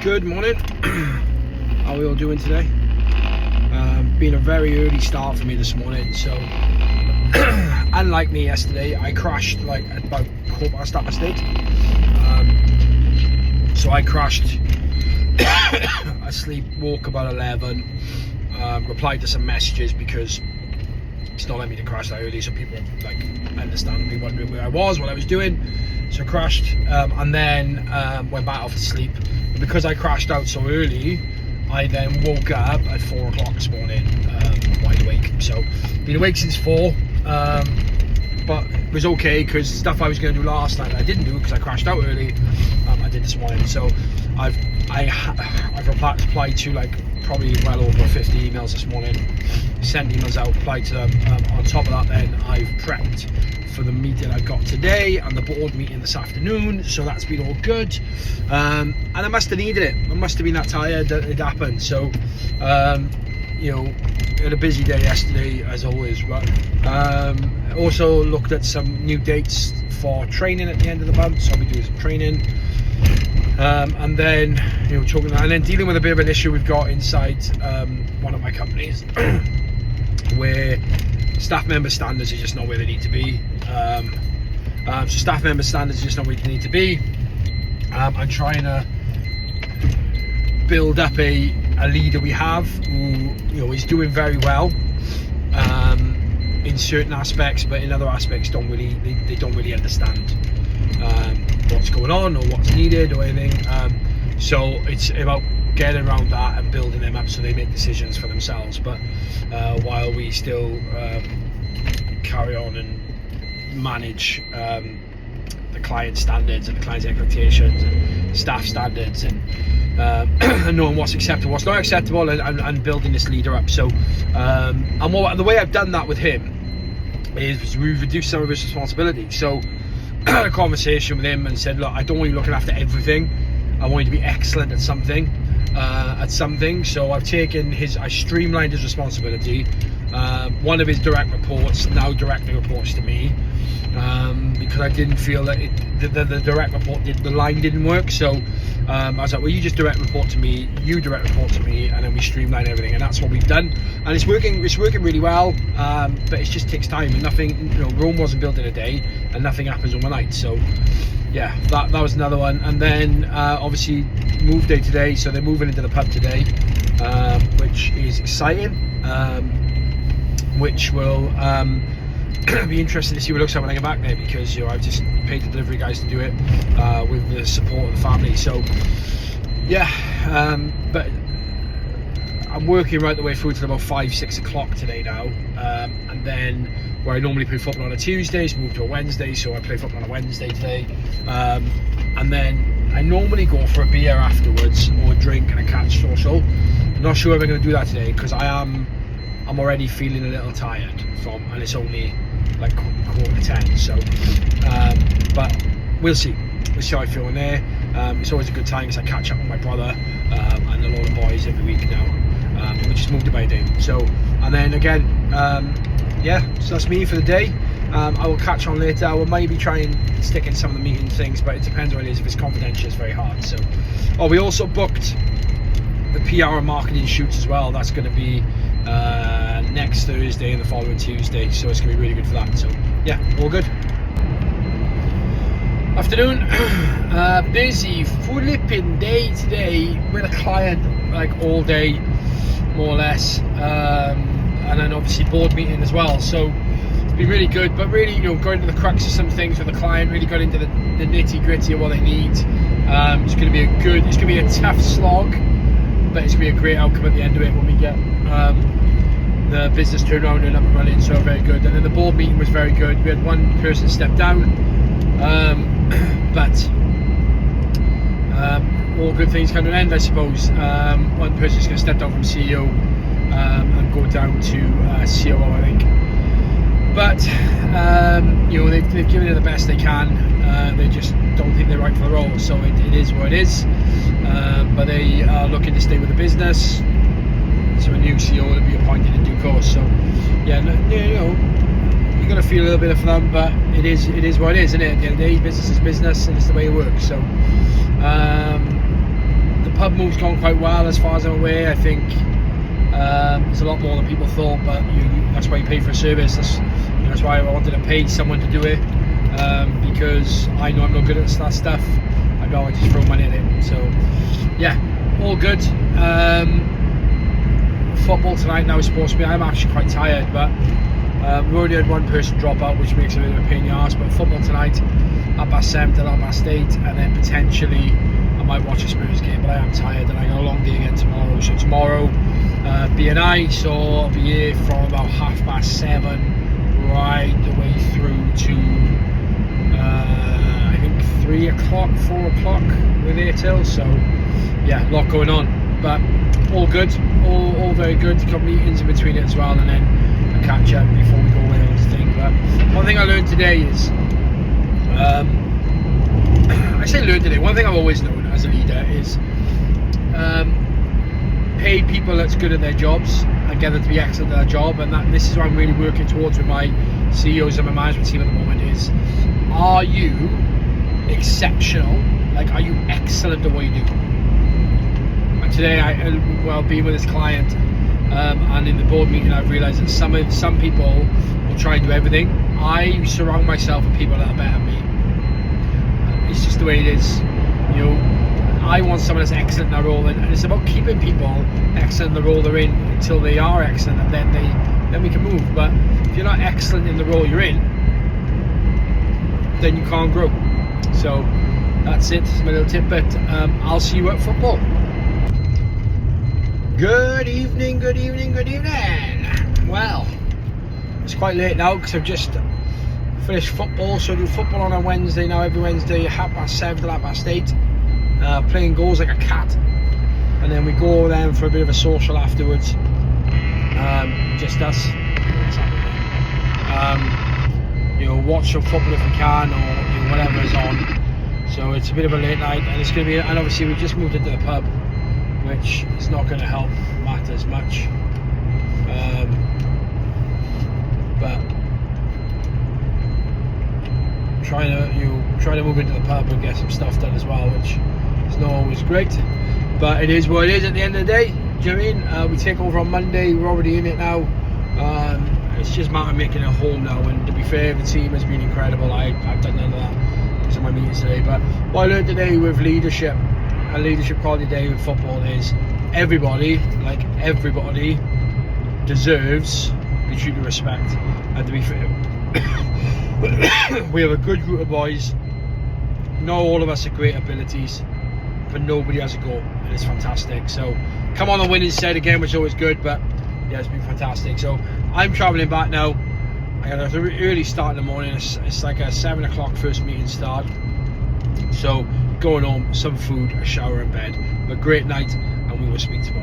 Good morning. How are we all doing today? Been a very early start for me this morning, so unlike me yesterday, I crashed like at about 8:15. So I crashed asleep, woke about 11, replied to some messages because it's not letting me to crash that early, so people like understandably wondering where I was, what I was doing. So I crashed and then went back off to sleep. And because I crashed out so early, I then woke up at 4 o'clock this morning, wide awake. So been awake since 4, but it was okay because stuff I was going to do last night I didn't do because I crashed out early. I did this morning. So I've replied to like probably well over 50 emails this morning, sent emails out, replied to them. On top of that, then I've prepped for the meeting I got today and the board meeting this afternoon, so that's been all good. And I must have needed it. I must have been that tired that it happened. So you know, had a busy day yesterday as always, but also looked at some new dates for training at the end of the month, so I'll be doing some training. And then dealing with a bit of an issue we've got inside one of my companies where staff member standards are just not where they need to be. So staff member standards are just not where they need to be. I'm trying to build up a leader we have who is doing very well in certain aspects, but in other aspects they don't really understand what's going on or what's needed or anything. So it's about getting around that and building them up so they make decisions for themselves, but while we still carry on and manage the client standards and the client's expectations and staff standards and knowing what's acceptable, what's not acceptable, and building this leader up. So and the way I've done that with him is we've reduced some of his responsibility. So I had a conversation with him and said, look, I don't want you looking after everything. I want you to be excellent at something. So I streamlined his responsibility. One of his direct reports now directly reports to me, because I didn't feel that the direct report the line didn't work. So I was like, well, you just direct report to me, you direct report to me, and then we streamline everything, and that's what we've done, and it's working really well. But it just takes time, and nothing, Rome wasn't built in a day, and nothing happens overnight. So yeah, that was another one. And then obviously move day today, so they're moving into the pub today, which is exciting, which will be interesting to see what it looks like when I get back there, because I've just paid the delivery guys to do it with the support of the family. So yeah, but I'm working right the way through till about 5-6 o'clock today now, and then where I normally play football on a Tuesday, it's moved to a Wednesday, so I play football on a Wednesday today, and then I normally go for a beer afterwards or a drink and a catch social. I'm not sure if I'm going to do that today because I'm already feeling a little tired and it's only like 9:45. So but we'll see how I feel in there. It's always a good time because I catch up with my brother and a lot of boys every week now. We just moved about a day. So, and then again, so that's me for the day. I will catch on later. I will maybe try and stick in some of the meeting things, but it depends what it is. If it's confidential, it's very hard. So, we also booked the PR and marketing shoots as well. That's going to be next Thursday and the following Tuesday, so it's going to be really good for that. So yeah, all good. Afternoon, busy flipping day today with a client like all day more or less, and then obviously board meeting as well, so it's been really good, but really going to the crux of some things with the client, really got into the nitty gritty of what they need. It's going to be a tough slog, but it's going to be a great outcome at the end of it when we get the business turned around and up and running, so very good. And then the board meeting was very good. We had one person step down, but all good things come to an end, I suppose. One person's going to step down from CEO and go down to COO, I think. But they've given it the best they can. They just don't think they're right for the role, so it is what it is. But they are looking to stay with the business, so a new CEO will be appointed in due course. So yeah, you're going to feel a little bit for them, but it is what it is, isn't it? At the end of the day, business is business, and it's the way it works. So the pub move's gone quite well as far as I'm aware. I think it's a lot more than people thought, but that's why you pay for a service. That's why I wanted to pay someone to do it, because I know I'm not good at that stuff. I'd rather just throw money at it. So yeah, all good. Football tonight now is supposed to be. I'm actually quite tired, but we've already had one person drop out, which makes it a bit of a pain in the arse. But football tonight, 8:30 till 8:30, and then potentially I might watch a Spurs game. But I am tired, and I got a long day again tomorrow. So tomorrow, B&I, so I'll be here from about 7:30 right the way through to I think 3 o'clock, 4 o'clock with Airtel. So yeah, a lot going on, but all good, all very good. Got meetings in between it as well, and then a catch up before we go away on this thing. But one thing I learned today is, I say learned today, one thing I've always known as a leader is pay people that's good at their jobs and get them to be excellent at their job. And this is what I'm really working towards with my CEOs and my management team at the moment is, are you exceptional? Like, are you excellent at what you do? And today, being with this client and in the board meeting, I've realised that some people will try and do everything. I surround myself with people that are better than me. It's just the way it is. I want someone that's excellent in their role, and it's about keeping people excellent in the role they're in until they are excellent, and then we can move. But if you're not excellent in the role you're in, then you can't grow. So that's it. It's my little tip. But I'll see you at football. Good evening. Well, it's quite late now because I've just finished football. So I do football on a Wednesday now. Every Wednesday, 7:30 till 8:30. Playing goals like a cat, and then we go then for a bit of a social afterwards. Just us. Watch some football if we can, or whatever's on. So it's a bit of a late night, and it's going to be. And obviously we just moved into the pub, which is not going to help matters much. But trying to move into the pub and get some stuff done as well, which is not always great, but it is what it is at the end of the day. Do you know what I mean? We take over on Monday. We're already in it now. It's just a matter of making a home now, and to be fair, the team has been incredible. I've done none of that because of my meetings today, but what I learned today with leadership, a leadership quality day with football, is everybody deserves the due respect. And to be fair, we have a good group of boys. Not all of us have great abilities, but nobody has a goal, and it's fantastic. So come on the winning side again, which is always good, but yeah, it's been fantastic. So I'm travelling back now. I got an early start in the morning. It's like a 7 o'clock first meeting start. So going home, some food, a shower and bed. But great night, and we will speak tomorrow.